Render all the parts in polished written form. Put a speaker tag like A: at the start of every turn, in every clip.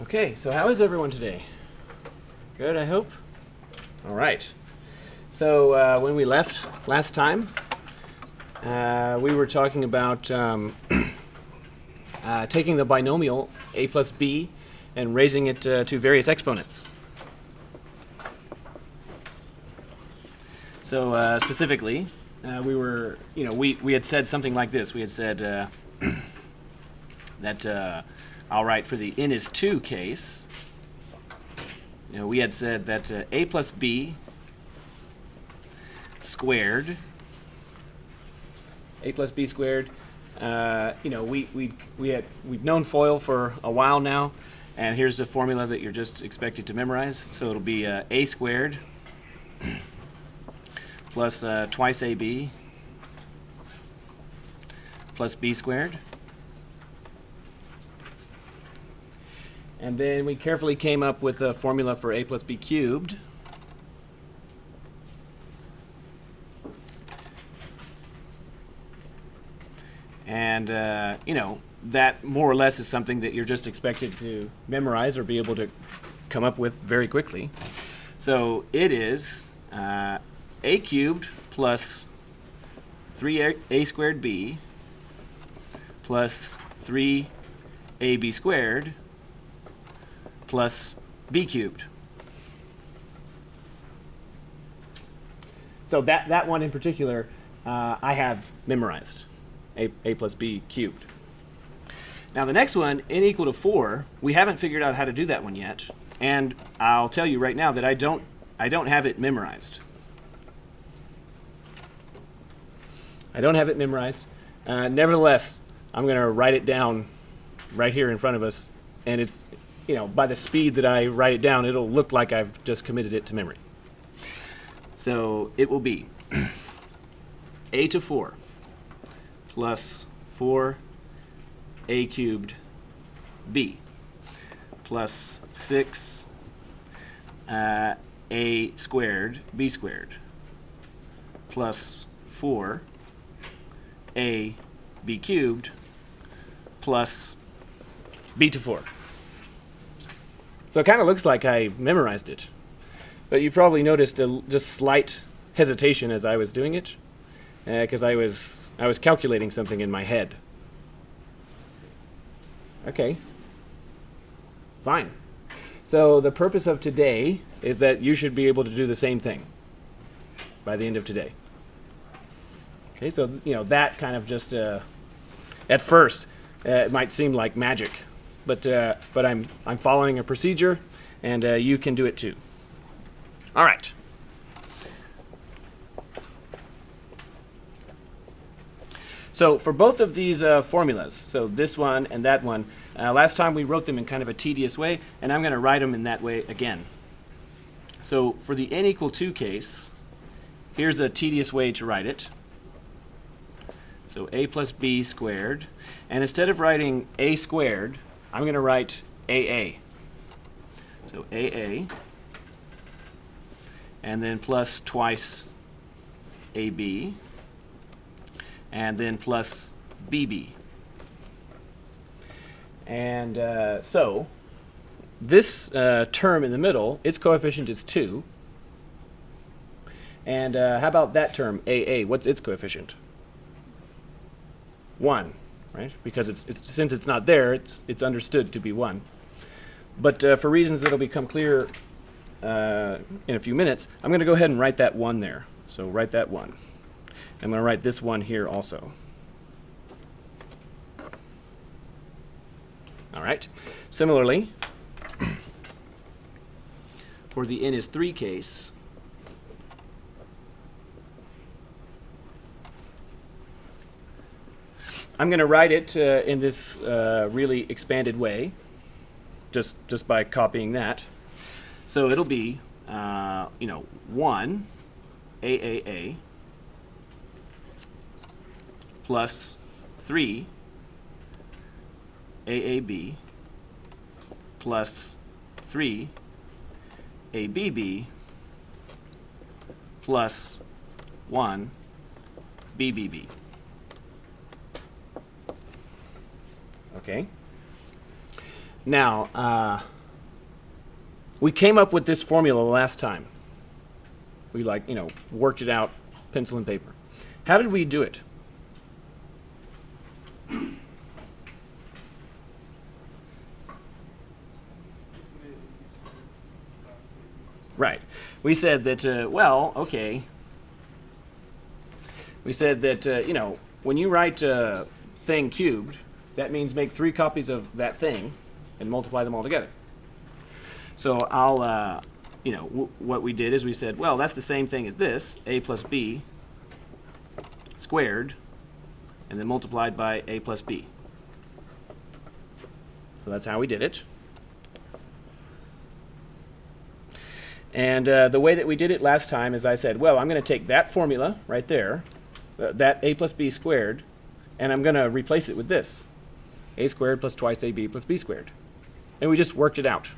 A: Okay, so how is everyone today? Good, I hope? All right. So when we left last time, we were talking about taking the binomial a plus b and raising it to various exponents. So specifically, we had said something like this. We had said that I'll write for the n is 2 case. We had said that a plus b squared, we've known FOIL for a while now, and here's the formula that you're just expected to memorize. So it'll be a squared plus twice ab plus b squared. And then we carefully came up with a formula for a plus b cubed. And, that more or less is something that you're just expected to memorize or be able to come up with very quickly. So it is a cubed plus 3a squared b plus 3ab squared plus b cubed. So that one in particular, I have memorized, a plus b cubed. Now the next one, n equal to 4, we haven't figured out how to do that one yet, and I'll tell you right now that I don't have it memorized. I don't have it memorized. Nevertheless, I'm going to write it down right here in front of us, and it's, by the speed that I write it down, it'll look like I've just committed it to memory. So it will be a to 4 plus 4a cubed b plus 6 a squared b squared plus 4 a b cubed plus b to 4. So it kind of looks like I memorized it, but you probably noticed a just slight hesitation as I was doing it, because I was calculating something in my head. Okay, fine. So the purpose of today is that you should be able to do the same thing by the end of today. Okay, so that kind of just at first it might seem like magic. But I'm following a procedure, and you can do it too. All right. So for both of these formulas, so this one and that one, last time we wrote them in kind of a tedious way, and I'm going to write them in that way again. So for the n equal 2 case, here's a tedious way to write it. So a plus b squared, and instead of writing a squared, I'm going to write AA. So AA, and then plus twice AB, and then plus BB. And so this term in the middle, its coefficient is 2. And how about that term, AA? What's its coefficient? 1. Right? Because since it's not there, it's understood to be 1. But for reasons that'll become clear in a few minutes, I'm going to go ahead and write that 1 there. So write that 1. I'm going to write this 1 here also. All right. Similarly, for the n is 3 case, I'm going to write it in this really expanded way, just by copying that. So it'll be, 1 AAA plus 3 AAB plus 3 ABB plus 1 BBB. Okay. Now, we came up with this formula last time. We worked it out, pencil and paper. How did we do it? Right. We said that, well, okay. We said that, when you write thing cubed, that means make 3 copies of that thing and multiply them all together. So I'll, what we did is we said, well, that's the same thing as this, a plus b squared, and then multiplied by a plus b. So that's how we did it. And the way that we did it last time is I said, well, I'm going to take that formula right there, that a plus b squared, and I'm going to replace it with this, a squared plus twice ab plus b squared. And we just worked it out.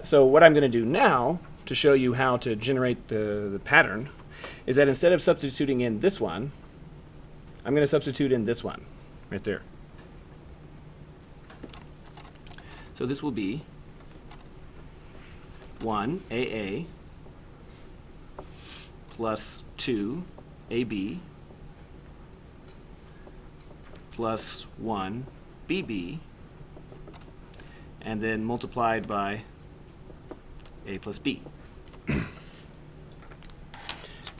A: So what I'm going to do now to show you how to generate the pattern is that instead of substituting in this one, I'm going to substitute in this one right there. So this will be 1 AA plus 2 AB plus 1 BB, and then multiplied by a plus b.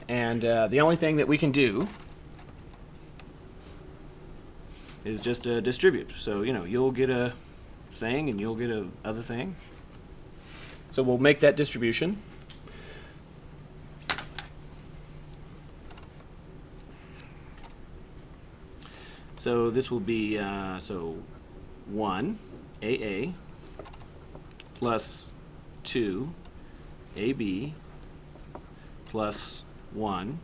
A: And the only thing that we can do is just distribute. So, you'll get a thing and you'll get a other thing. So we'll make that distribution. So this will be, so 1 AA plus 2 AB plus 1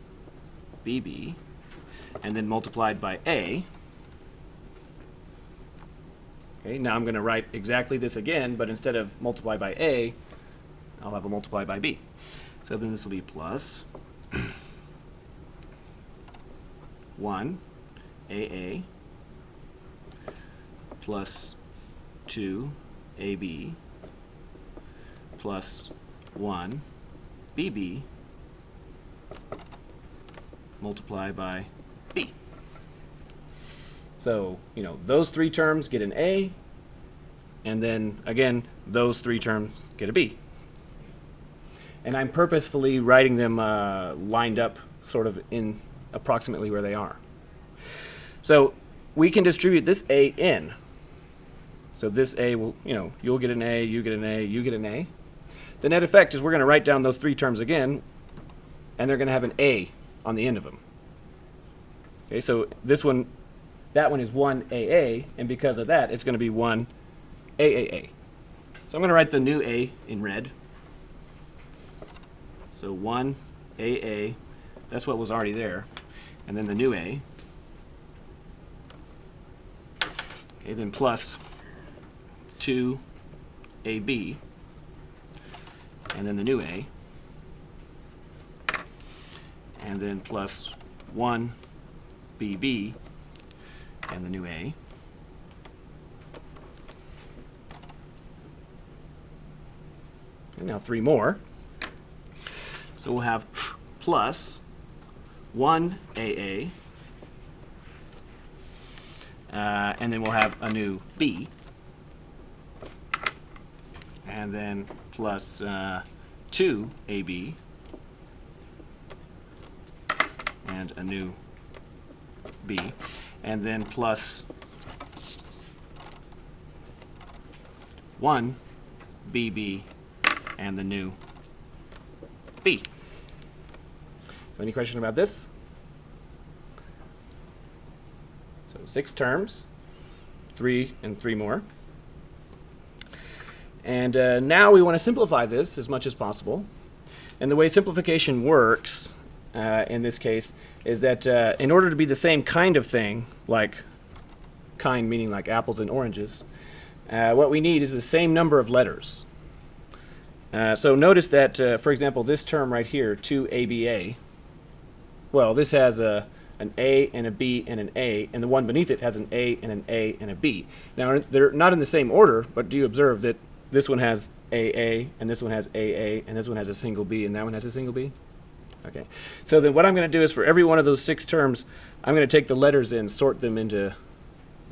A: BB, and then multiplied by A. Okay, now I'm going to write exactly this again, but instead of multiply by A, I'll have a multiply by B. So then this will be plus 1 AA plus 2 AB plus 1 BB multiply by B. So, those 3 terms get an A, and then, again, those 3 terms get a B. And I'm purposefully writing them lined up sort of in approximately where they are. So we can distribute this A in. So this A will, you'll get an A, you get an A, you get an A. The net effect is we're going to write down those 3 terms again, and they're going to have an A on the end of them. Okay, so this one, that one is 1 AA, and because of that, it's going to be 1 AAA. So I'm going to write the new A in red. So 1 AA, that's what was already there, and then the new A. Okay, then plus 2 AB, and then the new A, and then plus 1 BB, and the new A, and now 3 more. So we'll have plus 1 AA, and then we'll have a new B, and then plus 2 AB, and a new B, and then plus 1 BB, and the new B. So any question about this? So 6 terms, 3 and 3 more. And now we want to simplify this as much as possible. And the way simplification works in this case is that in order to be the same kind of thing, like kind meaning like apples and oranges, what we need is the same number of letters. So notice that, for example, this term right here, 2ABA, well, this has a an A and a B and an A, and the one beneath it has an A and an A and a B. Now, they're not in the same order, but do you observe that this one has AA, and this one has AA, and this one has a single B, and that one has a single B? Okay. So then what I'm going to do is for every one of those 6 terms, I'm going to take the letters and sort them into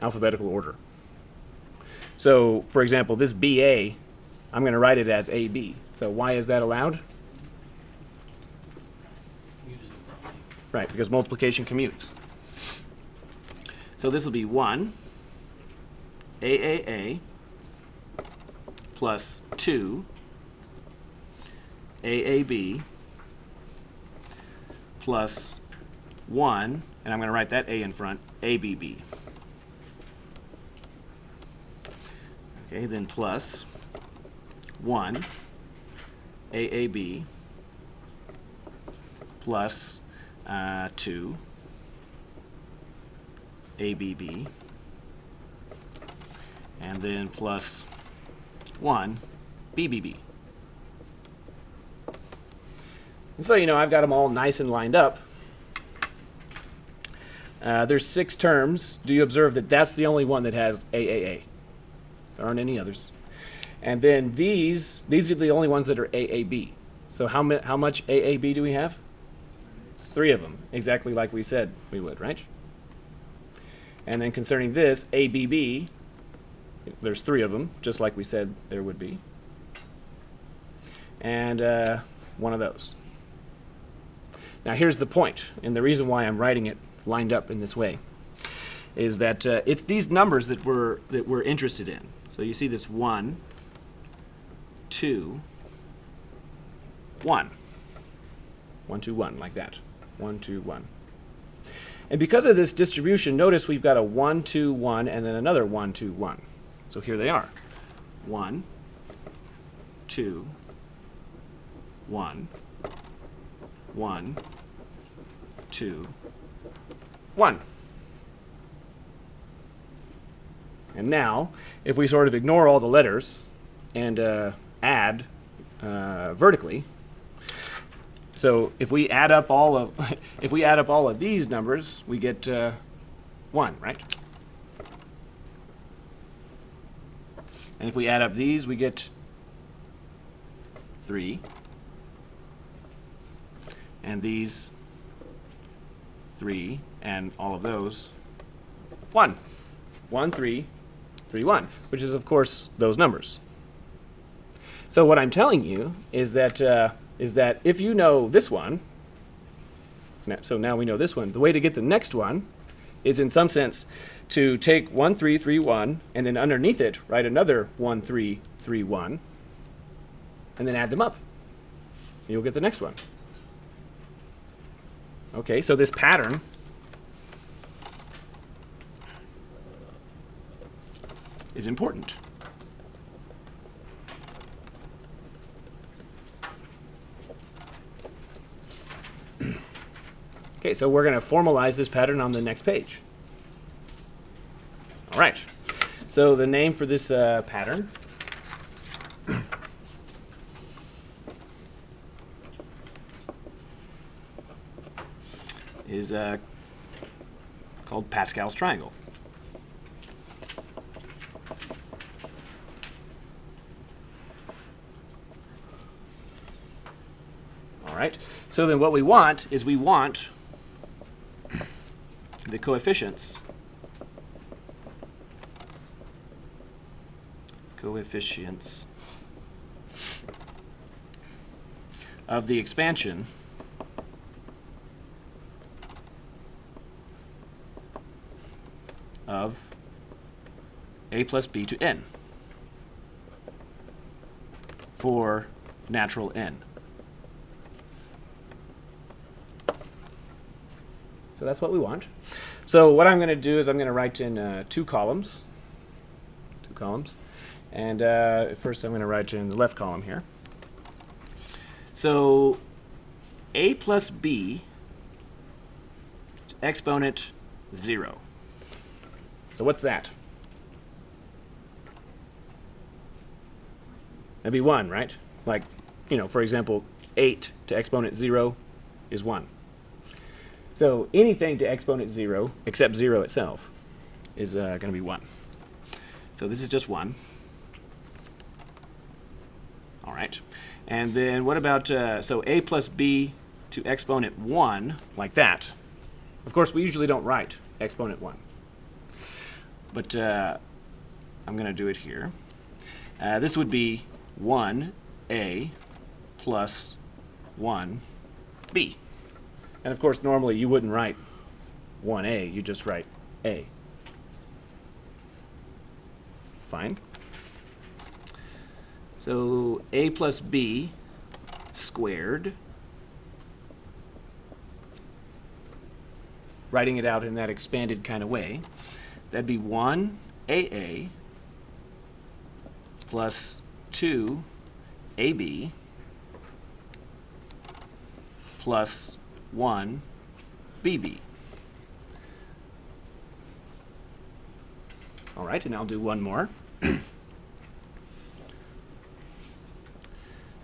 A: alphabetical order. So, for example, this BA, I'm going to write it as AB. So why is that allowed? Right, because multiplication commutes. So this will be 1 AAA plus 2 AAB plus 1, and I'm going to write that A in front, ABB. Okay, then plus 1 AAB plus 2 ABB, and then plus 1 BBB. And so, I've got them all nice and lined up. There's 6 terms. Do you observe that that's the only one that has AAA? There aren't any others. And then these are the only ones that are AAB. So how much AAB do we have? 3 of them, exactly like we said we would, right? And then concerning this, ABB, there's 3 of them, just like we said there would be. And one of those. Now here's the point, and the reason why I'm writing it lined up in this way is that it's these numbers that we're interested in. So you see this 1, 2, 1. 1, 2, 1, like that. 1, 2, 1. And because of this distribution, notice we've got a 1, 2, 1, and then another 1, 2, 1. So here they are. 1, 2, 1, 1, 2, 1. And now, if we sort of ignore all the letters and add vertically, so if we add up all of these numbers, we get 1, right? And if we add up these, we get 3. And these 3, and all of those 1. 1, 3, 3, 1, which is of course those numbers. So what I'm telling you is that if you know this one, so now we know this one, the way to get the next one is in some sense to take 1, 3, 3, 1, and then underneath it write another 1, 3, 3, 1, and then add them up. You'll get the next one. Okay, so this pattern is important. Okay, so we're going to formalize this pattern on the next page. All right, so the name for this pattern is called Pascal's triangle. All right, so then what we want is we want the coefficients of the expansion of a plus b to n for natural n. So that's what we want. So what I'm going to do is I'm going to write in 2 columns. And first I'm going to write in the left column here. So a plus b exponent 0. So what's that? That'd be 1, right? Like, for example, 8 to exponent 0 is 1. So anything to exponent 0 except 0 itself is going to be 1. So this is just 1. All right. And then what about, so a plus b to exponent 1, like that. Of course, we usually don't write exponent 1. But I'm going to do it here. This would be 1a plus 1b. And of course, normally you wouldn't write 1a, you just write a. Fine. So a plus b squared. Writing it out in that expanded kind of way, that'd be 1aa plus 2ab plus 1bb. All right, and I'll do one more.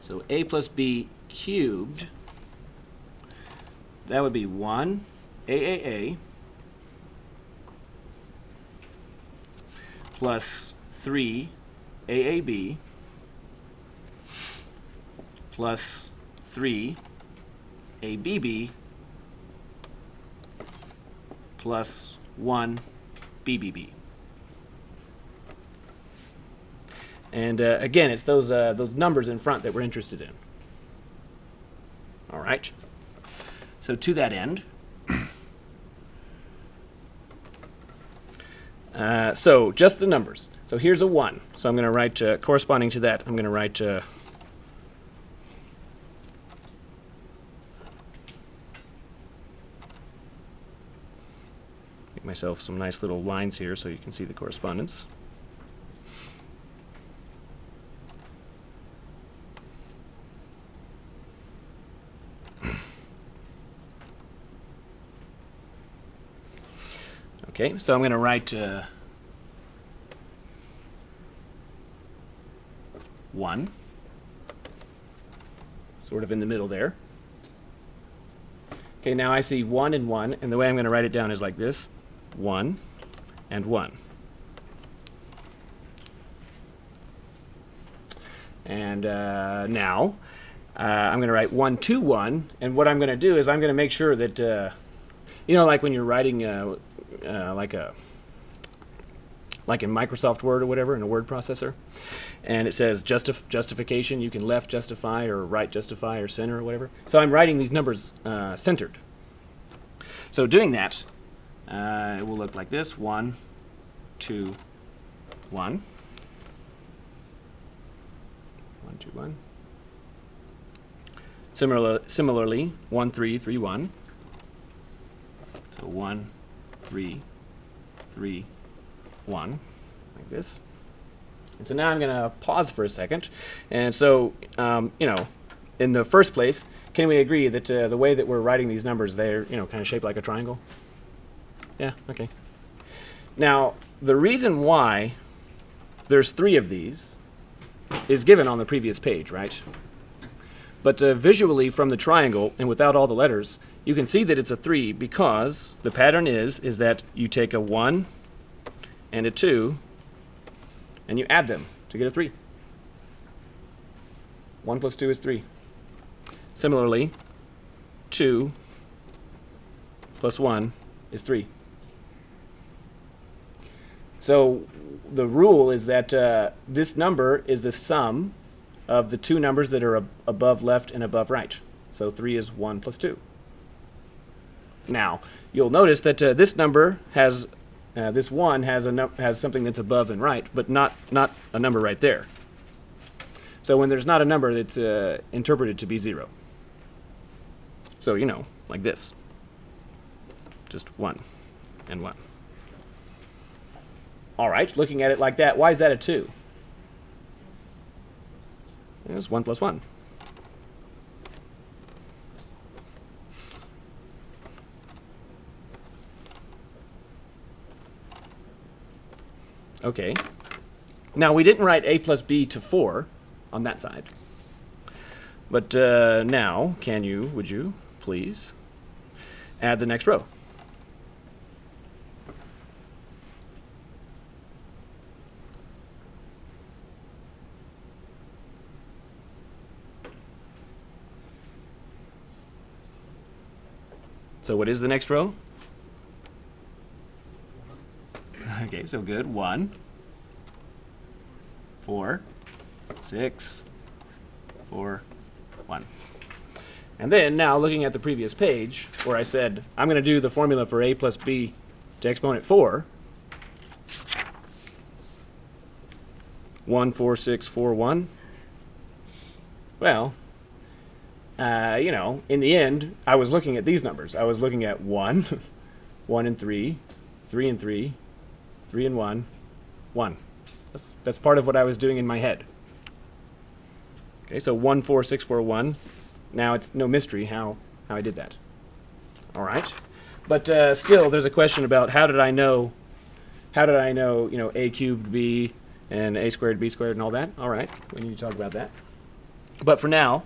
A: So a plus b cubed, that would be 1aaa plus 3aab plus 3abb plus 1bbb. And again, it's those numbers in front that we're interested in. All right. So to that end, so just the numbers. So here's a 1. So I'm going to write, corresponding to that, I'm going to write make myself some nice little lines here so you can see the correspondence. Okay, so I'm going to write 1, sort of in the middle there. Okay, now I see 1 and 1, and the way I'm going to write it down is like this: 1 and 1. And now I'm going to write 1, 2, 1, and what I'm going to do is I'm going to make sure that, you know, like when you're writing like in Microsoft Word or whatever, in a word processor, and it says justification, you can left justify or right justify or center or whatever. So I'm writing these numbers centered. So doing that, it will look like this: 1, 2, 1. 1, 2, 1. Similarly, 1, 3, 3, 1. So 1, 3, 3, 1, like this. And so now I'm going to pause for a second. And so, you know, in the first place, can we agree that the way that we're writing these numbers, they're, you know, kind of shaped like a triangle? Yeah, okay. Now, the reason why there's 3 of these is given on the previous page, right? But visually from the triangle and without all the letters, you can see that it's a 3 because the pattern is that you take a 1 and a 2 and you add them to get a 3. 1 plus 2 is 3. Similarly, 2 plus 1 is 3. So the rule is that this number is the sum of the 2 numbers that are above left and above right. So 3 is 1 plus 2. Now, you'll notice that this number has, this 1 has something that's above and right, but not a number right there. So when there's not a number, it's interpreted to be 0. So, you know, like this. Just 1 and 1. All right, looking at it like that, why is that a 2? It's 1 plus 1. Okay. Now, we didn't write a plus b to 4 on that side. But now, would you, please, add the next row. So what is the next row? Okay, so good. 1, 4, 6, 4, 1. And then now looking at the previous page where I said I'm going to do the formula for a plus b to exponent 4. 1, 4, 6, 4, 1. Well, you know, in the end, I was looking at these numbers. I was looking at 1, 1 and 3, 3 and 3, 3 and 1, 1. That's part of what I was doing in my head. Okay, so 1, 4, 6, 4, 1. Now it's no mystery how I did that. All right, but still, there's a question about how did I know, you know, a cubed b and a squared b squared and all that. All right, we need to talk about that. But for now,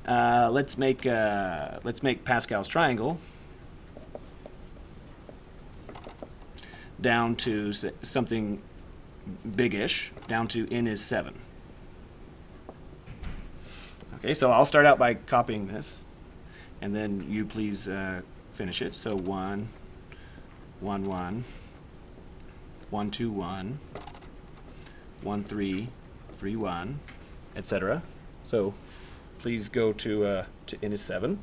A: let's make Pascal's triangle down to something big-ish, down to n is 7. Okay, so I'll start out by copying this, and then you please finish it. So 1, 1, 1, 1, 2, 1, 1, 3, 3, 1, etc. So please go to n is 7.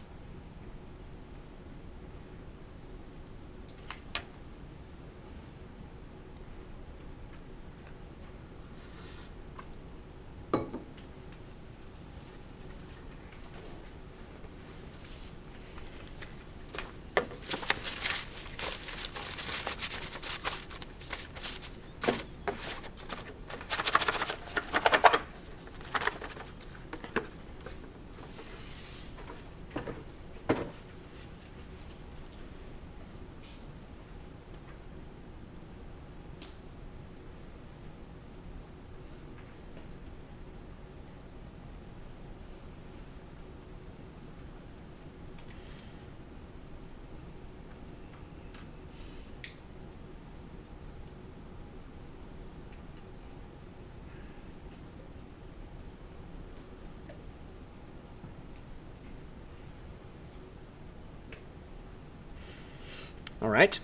A: All right.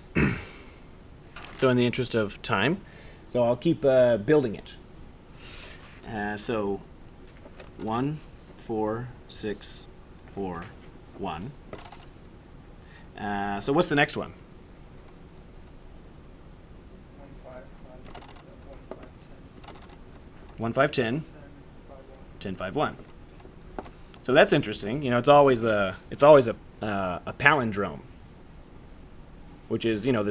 A: So in the interest of time, so I'll keep building it. So 1, 4, 6, 4, 1. So what's the next one? 1, 5, 10. 10, 5, 1. So that's interesting. You know, it's always a palindrome, which is, you know,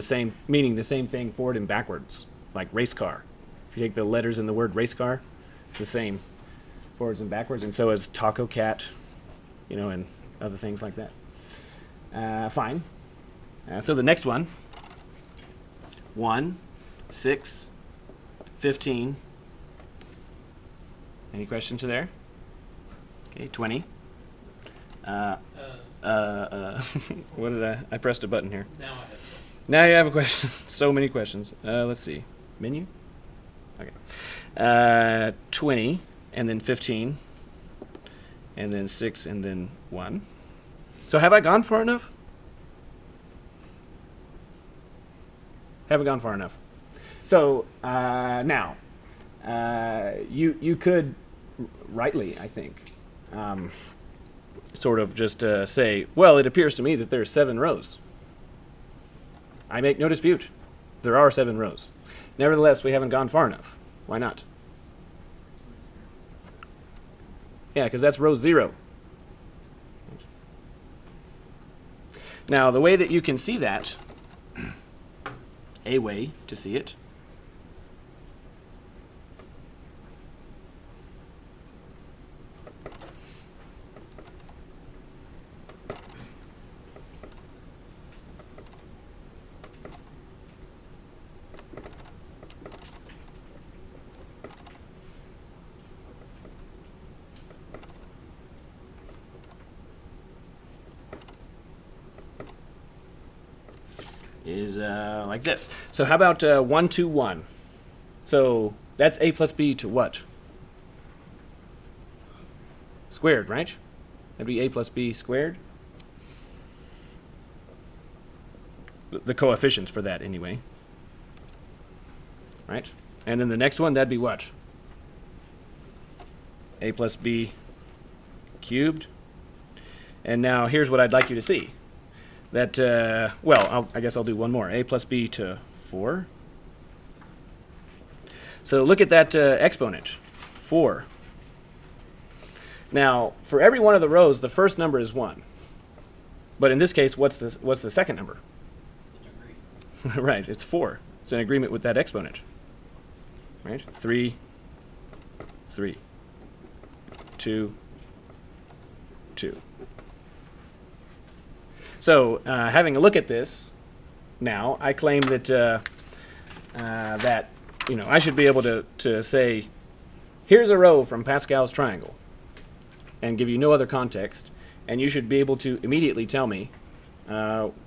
A: meaning the same thing forward and backwards, like race car. If you take the letters in the word race car, it's the same forwards and backwards, and so is taco cat, you know, and other things like that. Fine. So the next one, 1, 6, 15. Any questions there? Okay, 20. What did I pressed a button here. Now you have a question. So many questions. Let's see. Menu? Okay. 20, and then 15, and then 6, and then 1. So have I gone far enough? Haven't gone far enough. So now, you could rightly, I think, sort of just say, well, it appears to me that there are 7 rows. I make no dispute. There are 7 rows. Nevertheless, we haven't gone far enough. Why not? Yeah, because that's row 0. Now, the way that you can see that, a way to see it, is like this. So how about 1, 2, 1? So that's a plus b to what? Squared, right? That'd be a plus b squared. The coefficients for that, anyway. Right? And then the next one, that'd be what? A plus b cubed. And now here's what I'd like you to see. That, well, I guess I'll do one more. A plus b to 4. So look at that exponent, 4. Now, for every one of the rows, the first number is 1. But in this case, what's the second number? Right, it's 4. It's in agreement with that exponent. Right? 3, 3, 2, 2. So, having a look at this, now I claim that that I should be able to say, here's a row from Pascal's triangle, and give you no other context, and you should be able to immediately tell me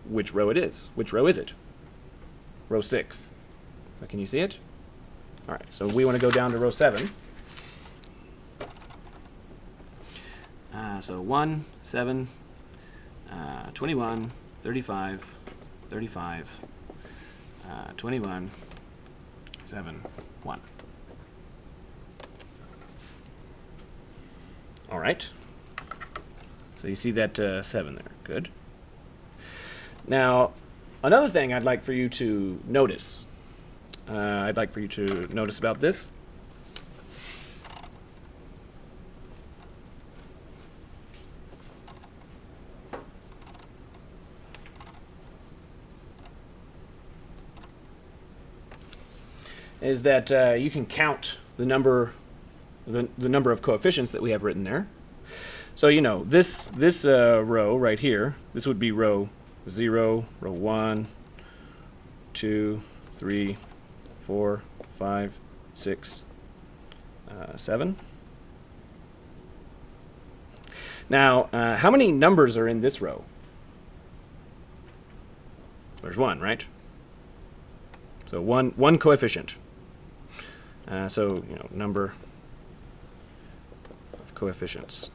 A: which row it is. Which row is it? Row 6. So can you see it? All right. So we want to go down to row 7. So 1, 7. 21, 35, 35, 21, 7, 1. All right. So you see that 7 there. Good. Now, another thing I'd like for you to notice, about this. Is that you can count the number of coefficients that we have written there. So this row right here, this would be row 0, row 1, 2, 3, 4, 5, 6, 7. Now, how many numbers are in this row? There's 1, right? So one coefficient. So, number of coefficients.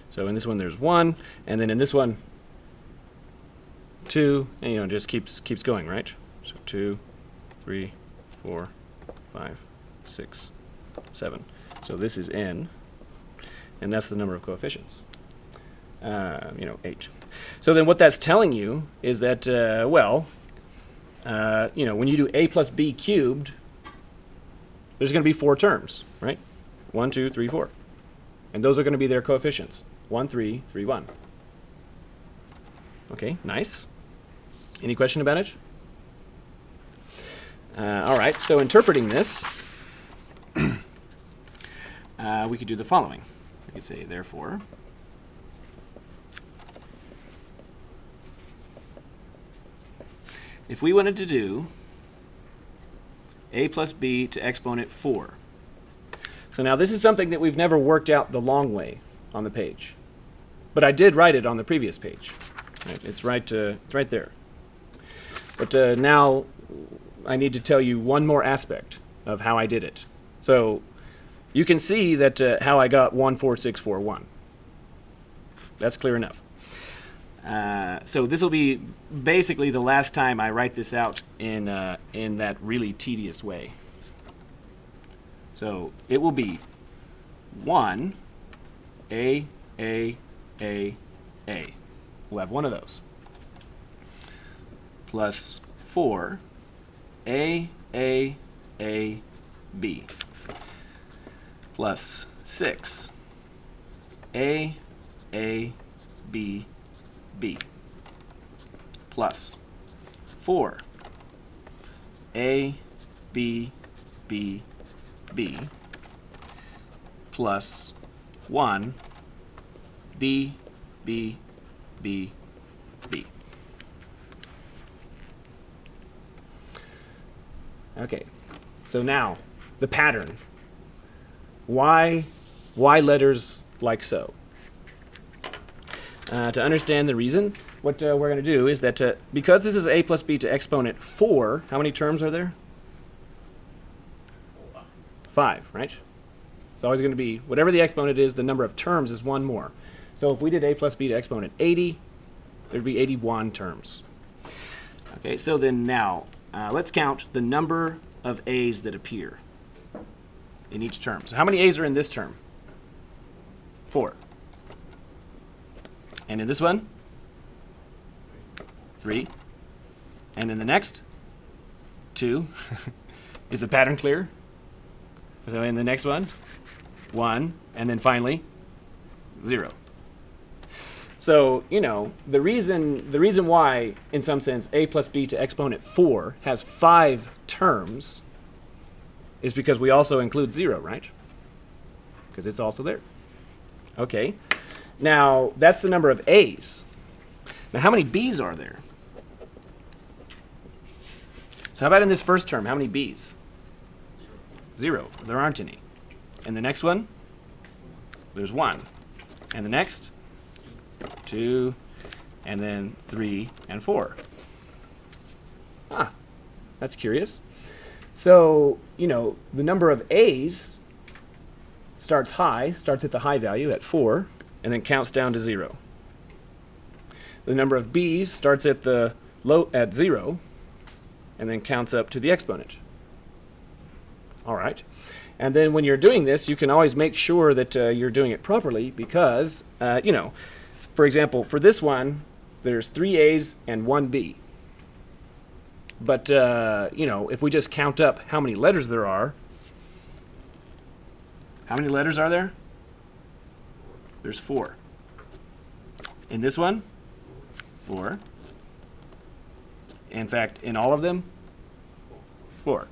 A: So in this one there's 1, and then in this one 2, and just keeps going, right? So 2, 3, 4, 5, 6, 7. So this is n, and that's the number of coefficients. 8. So then what that's telling you is that, when you do a plus b cubed, there's going to be 4 terms, right? 1, 2, 3, 4. And those are going to be their coefficients. 1, 3, 3, 1. Okay, nice. Any question about it? All right, so interpreting this, we could do the following. We could say, therefore, if we wanted to do a plus b to exponent 4. So now this is something that we've never worked out the long way on the page. But I did write it on the previous page. Right? It's right there. But now I need to tell you one more aspect of how I did it. So you can see that how I got 1, 4, 6, 4, 1. That's clear enough. So this will be basically the last time I write this out in that really tedious way. So it will be 1, A. We'll have one of those. Plus 4, A, B. Plus 6, A, B, B. Plus 4, A, B, B, B. Plus 1, B, B, B, B. Okay, so now the pattern. Why Y letters like so. To understand the reason, what we're going to do is that because this is a plus b to exponent 4, how many terms are there? 5, right? It's always going to be, whatever the exponent is, the number of terms is one more. So if we did a plus b to exponent 80, there'd be 81 terms. Okay, so then now, let's count the number of a's that appear in each term. So how many a's are in this term? 4. And in this one? 3. And in the next? 2. Is the pattern clear? So in the next one? 1. And then finally? 0. So, you know, the reason why, in some sense, a plus b to exponent 4 has 5 terms is because we also include 0, right? Because it's also there. Okay. Now, that's the number of a's. Now, how many b's are there? So how about in this first term, how many b's? 0. There aren't any. And the next one? There's 1. And the next? 2. And then 3 and 4. Ah, that's curious. So, you know, the number of a's starts high, starts at the high value at 4, and then counts down to 0. The number of b's starts at the low at 0, and then counts up to the exponent. All right. And then when you're doing this, you can always make sure that you're doing it properly because, you know, for example, for this one, there's 3 a's and 1 b. But, you know, if we just count up how many letters there are, how many letters are there? There's 4. In this one, 4. In fact, in all of them, 4.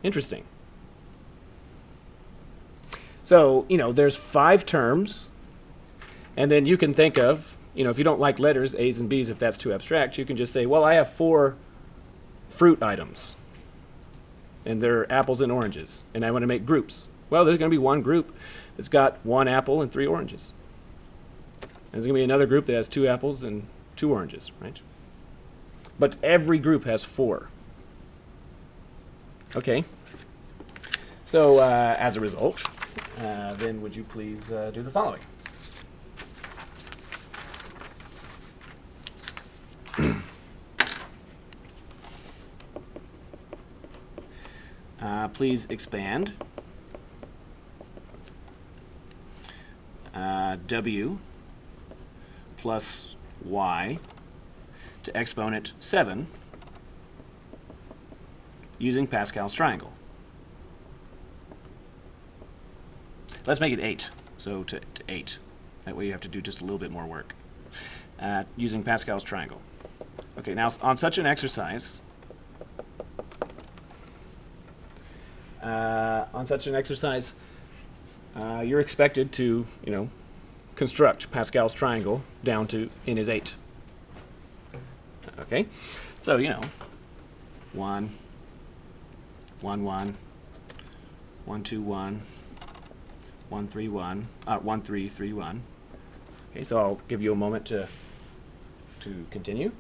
A: Interesting. So, you know, there's 5 terms, and then you can think of, you know, if you don't like letters, A's and B's, if that's too abstract, you can just say, well, I have 4 fruit items, and they're apples and oranges, and I want to make groups. Well, there's going to be one group that's got 1 apple and 3 oranges. And there's going to be another group that has 2 apples and 2 oranges, right? But every group has 4. Okay. So, as a result, then would you please do the following? Please expand w plus y to exponent 7 using Pascal's triangle. Let's make it 8. So to 8. That way you have to do just a little bit more work. Using Pascal's triangle. Okay, now on such an exercise, you're expected to, you know, construct Pascal's triangle down to n is 8. Okay, so, you know, 1, 1, 1, 1, 2, 1, 1, 3, 1, 1, 3, 3, 1. Okay, so I'll give you a moment to continue.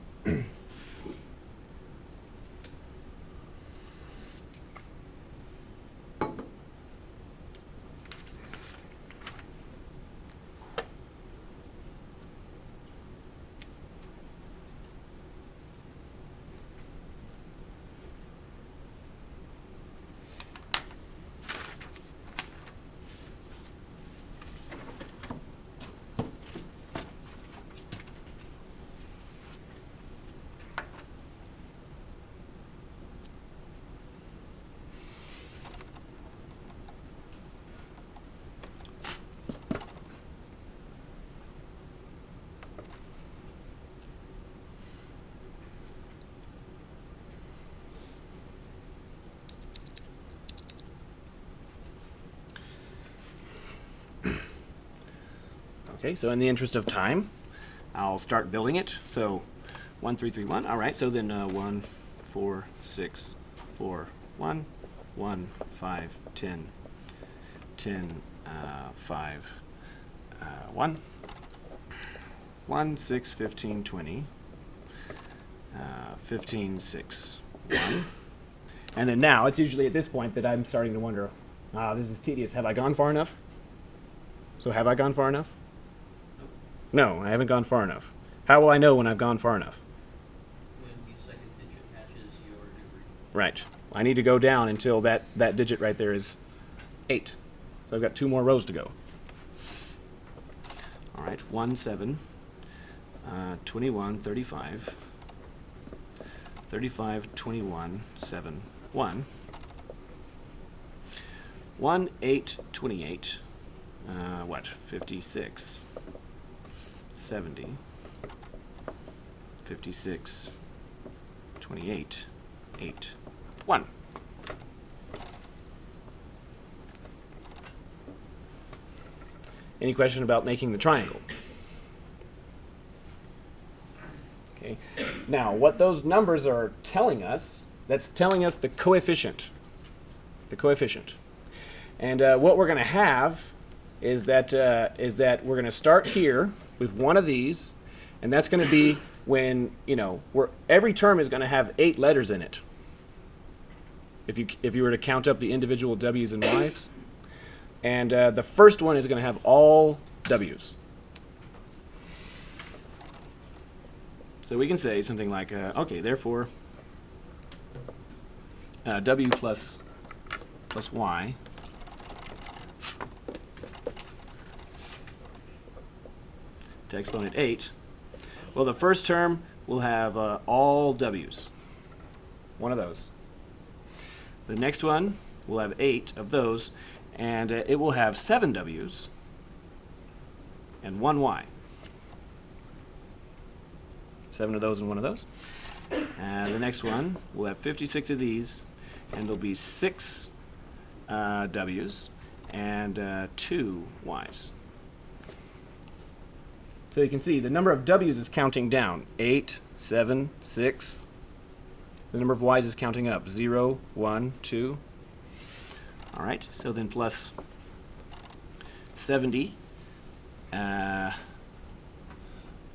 A: Okay, so in the interest of time, I'll start building it. So 1, 3, 3, 1. All right, so then 1, 4, 6, 4, 1, 1, 5, 10, 10, 5, 1, 1, 6, 15, 20, 15, 6, 1. And then now, it's usually at this point that I'm starting to wonder, this is tedious. Have I gone far enough? So have I gone far enough? No, I haven't gone far enough. How will I know when I've gone far enough?
B: When the second digit matches your degree.
A: Right. I need to go down until that digit right there is 8. So I've got 2 more rows to go. All right, 1, 7, 21, 35, 35, 21, 7, 1, 1, 8, 28, 56, 70, 56, 28, 8, 1. Any question about making the triangle? Okay. Now, what those numbers are telling us, that's telling us the coefficient. The coefficient. And what we're going to have is that we're going to start here with one of these, and that's going to be when, every term is going to have 8 letters in it. If you were to count up the individual W's and Y's. And the first one is going to have all W's. So we can say something like, okay, therefore, W plus Y to exponent 8. Well, the first term will have all W's. One of those. The next one will have 8 of those, and it will have 7 W's and 1 Y. 7 of those and 1 of those. The next one will have 56 of these, and there'll be 6 W's and 2 Y's. So you can see the number of W's is counting down. 8, 7, 6. The number of Y's is counting up. 0, 1, 2. All right, so then plus 70.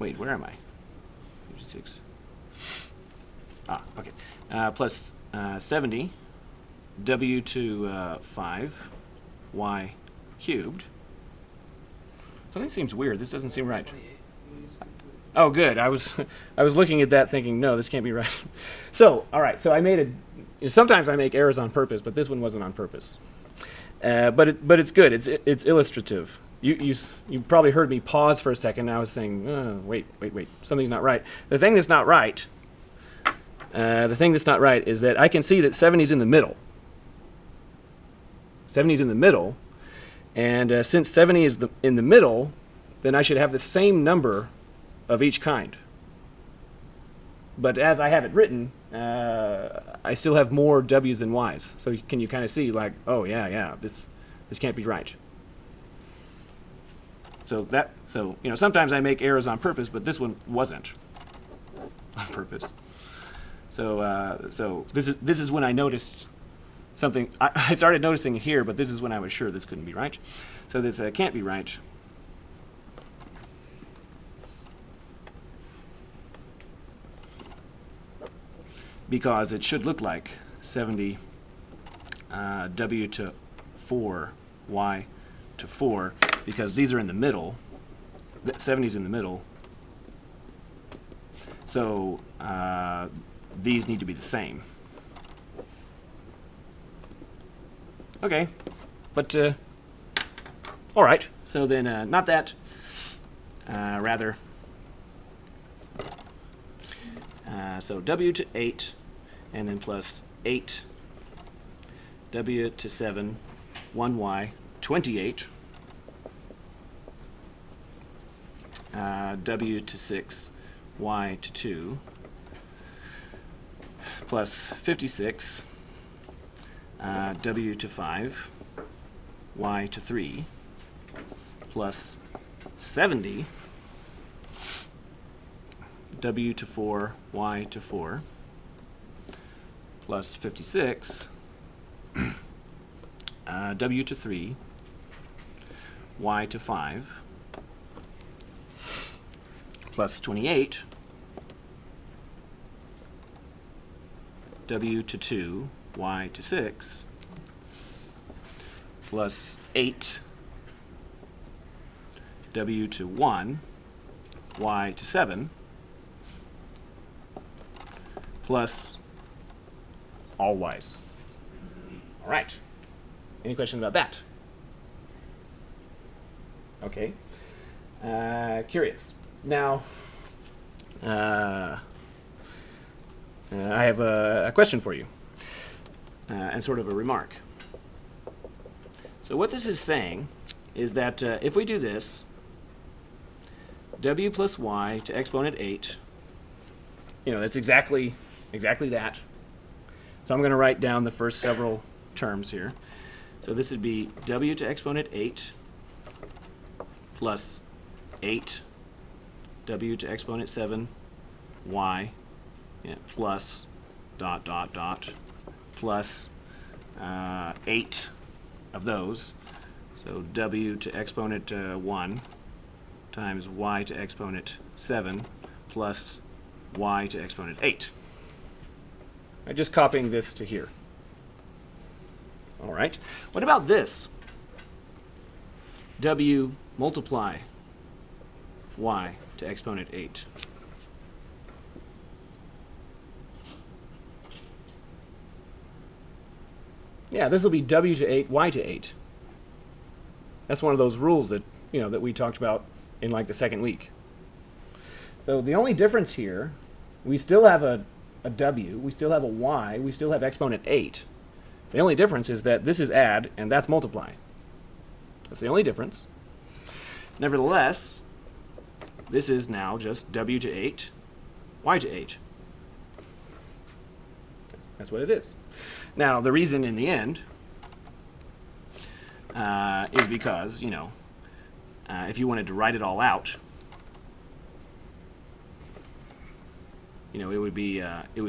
A: Wait, where am I? 56. Okay. Plus 70, W to 5, Y cubed. Something seems weird. This doesn't seem right. Oh, good. I was looking at that thinking, no, this can't be right. So, all right. So I made sometimes I make errors on purpose, but this one wasn't on purpose. But it's good. It's illustrative. You probably heard me pause for a second. I was saying, wait, something's not right. The thing that's not right is that I can see that 70 is in the middle. 70 is in the middle, and since 70 is in the middle, then I should have the same number of each kind. But as I have it written, I still have more W's than Y's. So can you kind of see, like, oh yeah, this can't be right. So sometimes I make errors on purpose, but this one wasn't on purpose. So this is when I noticed something. I started noticing it here, but this is when I was sure this couldn't be right. So this can't be right. Because it should look like 70 W to 4 Y to 4, because these are in the middle. 70 is in the middle. So these need to be the same. Okay, but all right. So then, not that. Rather. So W to 8, and then plus 8. W to 7, 1Y, 28. W to 6, Y to 2, plus 56. W to 5, Y to 3, plus 70. w to 4, y to 4, plus 56, w to 3, y to 5, plus 28, w to 2, y to 6, plus 8, w to 1, y to 7, plus all y's. All right. Any questions about that? Okay. Curious. Now, I have a question for you, and sort of a remark. So what this is saying is that if we do this, w plus y to exponent 8, that's exactly that. So I'm going to write down the first several terms here. So this would be w to exponent 8 plus 8 w to exponent 7 y plus dot dot dot plus 8 of those. So w to exponent 1 times y to exponent 7 plus y to exponent 8. I'm just copying this to here. All right. What about this? W multiply y to exponent 8. Yeah, this will be w to 8, y to 8. That's one of those rules that, that we talked about in like the second week. So the only difference here, we still have a w, we still have a y, we still have exponent 8. The only difference is that this is add and that's multiply. That's the only difference. Nevertheless, this is now just w to 8, y to 8. That's what it is. Now, the reason in the end is because, if you wanted to write it all out, it would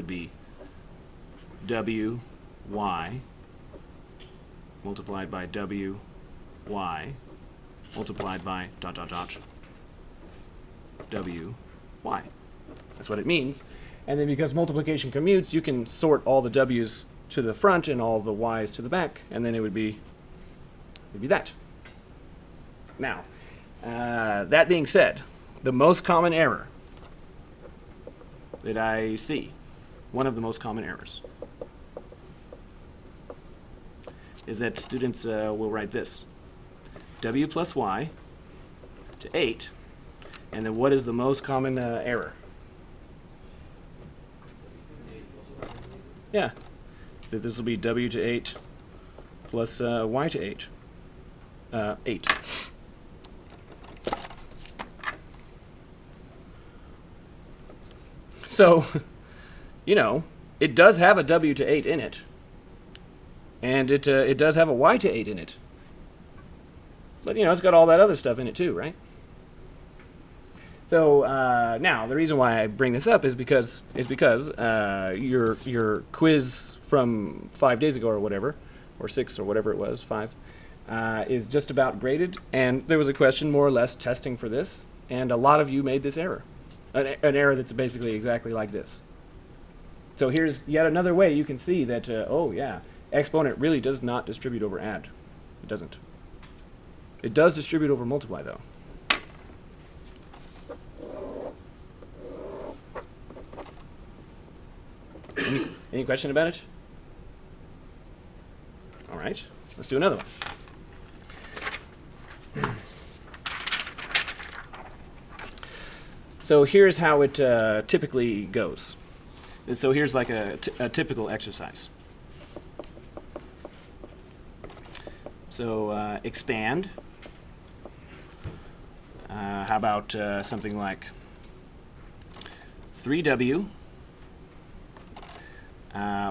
A: be w y multiplied by w y multiplied by dot dot dot w y. That's what it means. And then because multiplication commutes, you can sort all the w's to the front and all the y's to the back, and then it would be that. Now, that being said, the most common error that I see, one of the most common errors, is that students will write this: w plus y to 8, and then what is the most common error? Yeah, that this will be w to 8 plus y to 8. 8. So, it does have a w to 8 in it, and it does have a y to 8 in it. But it's got all that other stuff in it too, right? So now the reason why I bring this up is because your quiz from 5 days ago or whatever, or 6 or whatever it was, 5, is just about graded, and there was a question more or less testing for this, and a lot of you made this error, an error that's basically exactly like this. So here's yet another way you can see that oh yeah, exponent really does not distribute over add. It doesn't. It does distribute over multiply though. Any question about it? All right, let's do another one. So here's how it typically goes. And so here's like a typical exercise. So expand. How about something like 3w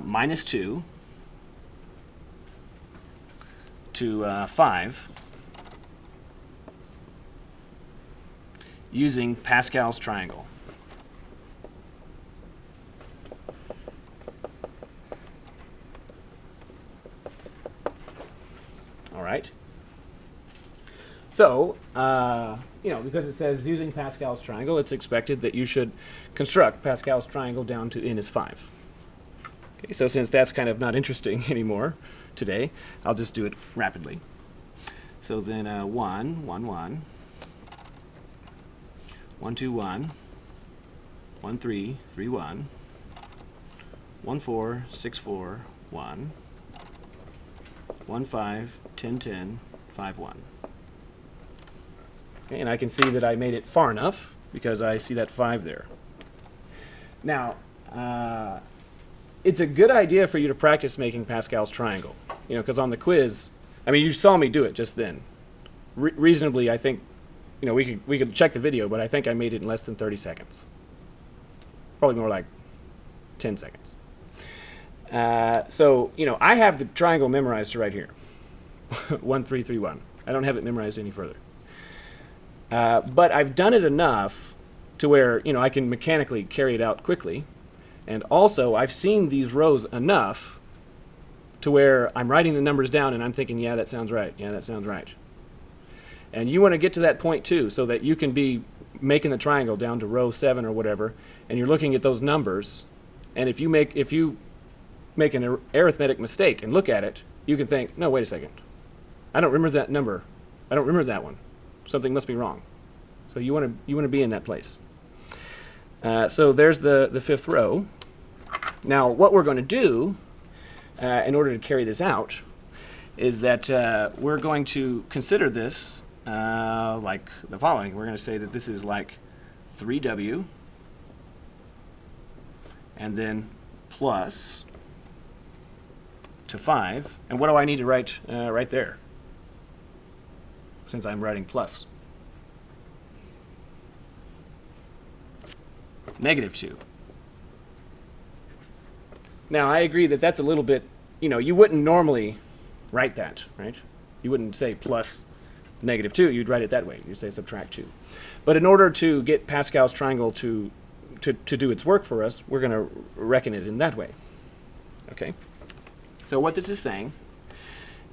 A: minus 2 to 5 using Pascal's triangle. right. So, you know, because it says using Pascal's triangle, it's expected that you should construct Pascal's triangle down to n is 5. Okay, so since that's kind of not interesting anymore today, I'll just do it rapidly. So then 1, 1, 1, 1, 2, 1, 1, 3, 3, 1, 1, 4, 6, 4, 1, 1, 5, 10, 10, 5, 1. Okay, and I can see that I made it far enough because I see that 5 there. Now, it's a good idea for you to practice making Pascal's triangle, you know, because on the quiz, I mean, you saw me do it just then. Reasonably, I think, you know, we could check the video, but I think I made it in less than 30 seconds. Probably more like 10 seconds. So, you know, I have the triangle memorized right here. 1, 3, 3, 1. I don't have it memorized any further. But I've done it enough to where, you know, I can mechanically carry it out quickly. And also, I've seen these rows enough to where I'm writing the numbers down and I'm thinking, yeah, that sounds right. Yeah, that sounds right. And you want to get to that point too, so that you can be making the triangle down to row 7 or whatever, and you're looking at those numbers, and if you make an arithmetic mistake and look at it, you can think, no, wait a second. I don't remember that number. I don't remember that one. Something must be wrong. So you want to be in that place. So there's the fifth row. Now what we're going to do in order to carry this out is that we're going to consider this like the following. We're going to say that this is like 3w and then plus to 5. And what do I need to write right there, since I'm writing plus? -2. Now, I agree that that's a little bit, you know, you wouldn't normally write that, right? You wouldn't say plus -2. You'd write it that way. You'd say subtract 2. But in order to get Pascal's triangle to do its work for us, we're going to reckon it in that way. Okay? So what this is saying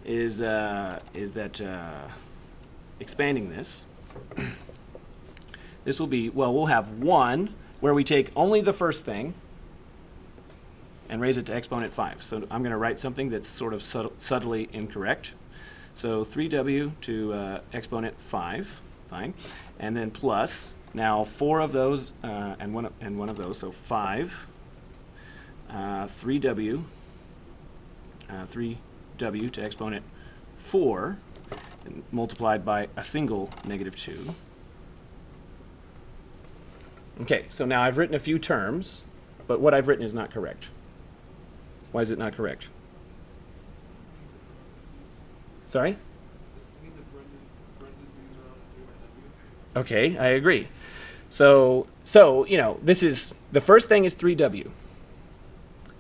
A: is that expanding this, this will be, well, we'll have 1 where we take only the first thing and raise it to exponent 5. So I'm going to write something that's sort of subtly incorrect. So 3w to exponent 5, fine, and then plus, now 4 of those and one of those, so 5, 3w to exponent 4, and multiplied by a single -2. Okay, so now I've written a few terms, but what I've written is not correct. Why is it not correct? Sorry? Okay, I agree. So you know, this is, the first thing is 3w.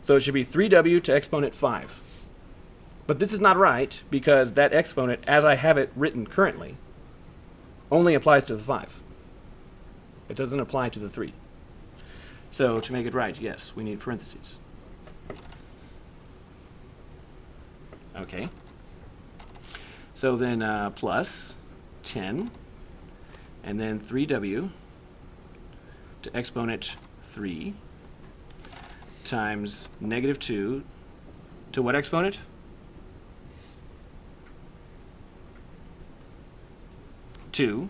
A: So it should be 3w to exponent 5. But this is not right, because that exponent, as I have it written currently, only applies to the 5. It doesn't apply to the 3. So to make it right, yes, we need parentheses. Okay. So then plus 10, and then 3w to exponent 3 times -2 to what exponent? 2.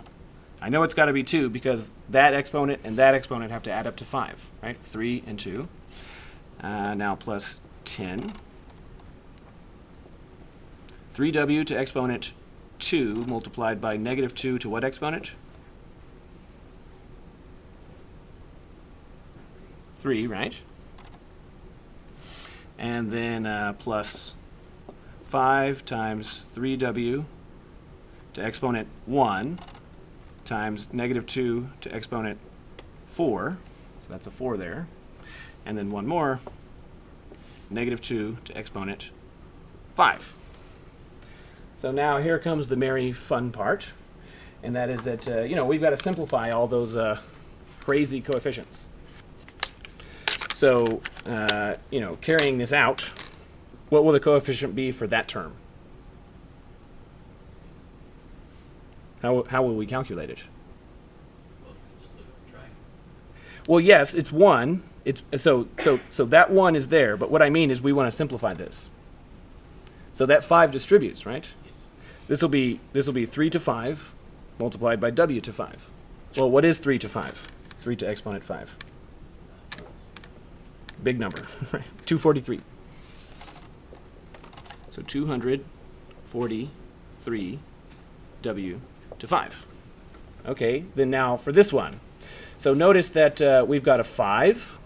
A: I know it's got to be 2 because that exponent and that exponent have to add up to 5, right? 3 and 2. Now plus 10. 3w to exponent 2 multiplied by -2 to what exponent? 3, right? And then plus 5 times 3w to exponent 1 times -2 to exponent 4. So that's a 4 there. And then one more, -2 to exponent 5. So now here comes the merry fun part, and that is that you know, we've got to simplify all those crazy coefficients. So you know, carrying this out, what will the coefficient be for that term? How will we calculate it?
B: Well, you just look at the triangle.
A: Well, yes, it's 1. It's so that 1 is there, but what I mean is we want to simplify this. So that 5 distributes, right?
B: Yes.
A: This will be 3 to 5 multiplied by w to 5. Well, what is 3 to 5? 3 to exponent 5. Big number, right? 243. So 243 w to 5. Okay, then now for this one. So notice that we've got a 5.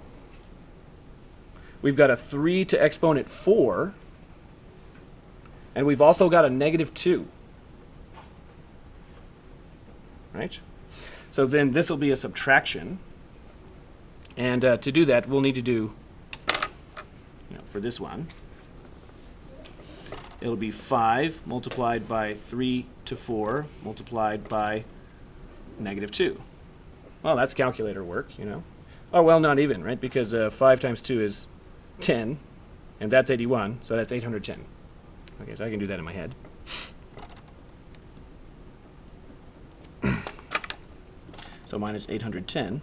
A: We've got a 3 to exponent 4. And we've also got a negative 2. Right? So then this will be a subtraction. And to do that, we'll need to do, for this one, it'll be 5 multiplied by 3 to 4 multiplied by negative 2. Well, that's calculator work, Oh, well, not even, right? Because 5 times 2 is 10, and that's 81, so that's 810. Okay, so I can do that in my head. So minus 810.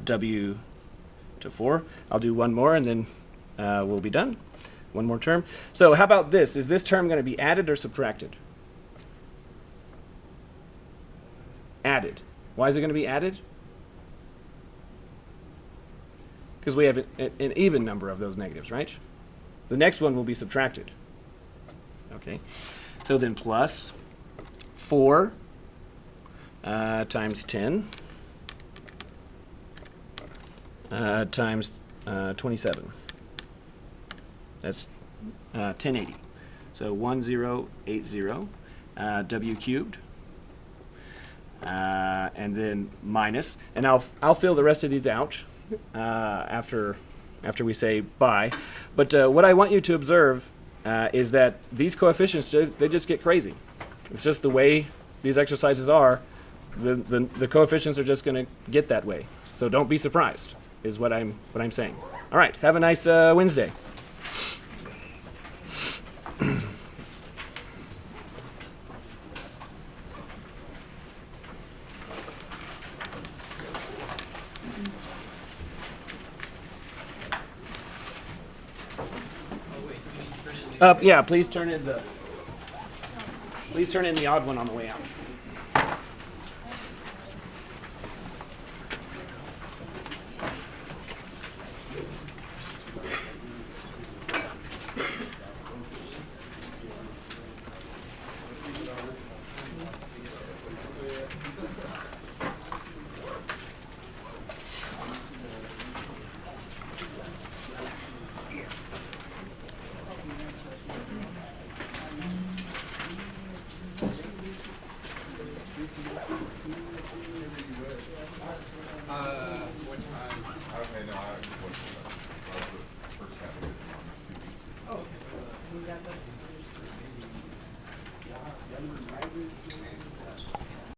A: W to 4. I'll do one more, and then we'll be done. One more term. So how about this? Is this term going to be added or subtracted? Added. Why is it going to be added? Because we have an even number of those negatives, right? The next one will be subtracted. Okay. So then plus 4 times 10 times 27. That's 1080. So 1080 w cubed. And then minus, and I'll fill the rest of these out after we say bye. But what I want you to observe is that these coefficients, they just get crazy. It's just the way these exercises are. The coefficients are just going to get that way. So don't be surprised, is what I'm saying. All right, have a nice Wednesday. Yeah, please turn in the odd one on the way out.